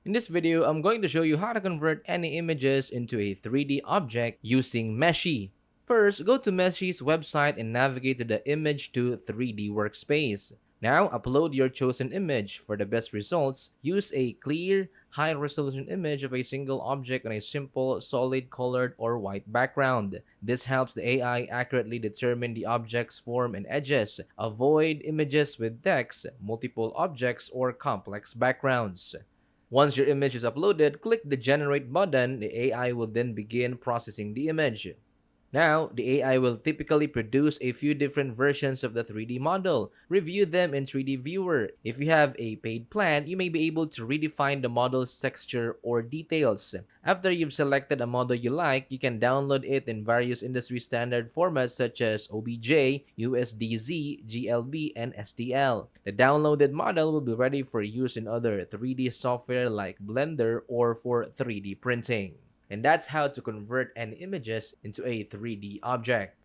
In this video, I'm going to show you how to convert any images into a 3D object using Meshy. First, go to Meshy's website and navigate to the Image to 3D workspace. Now, upload your chosen image. For the best results, use a clear, high-resolution image of a single object on a simple, solid colored or white background. This helps the AI accurately determine the object's form and edges. Avoid images with text, multiple objects, or complex backgrounds. Once your image is uploaded, click the Generate button. The AI will then begin processing the image. Now, the AI will typically produce a few different versions of the 3D model. Review them in 3D Viewer. If you have a paid plan, you may be able to redefine the model's texture or details. After you've selected a model you like, you can download it in various industry standard formats such as OBJ, USDZ, GLB, and STL. The downloaded model will be ready for use in other 3D software like Blender or for 3D printing. And that's how to convert any images into a 3D object.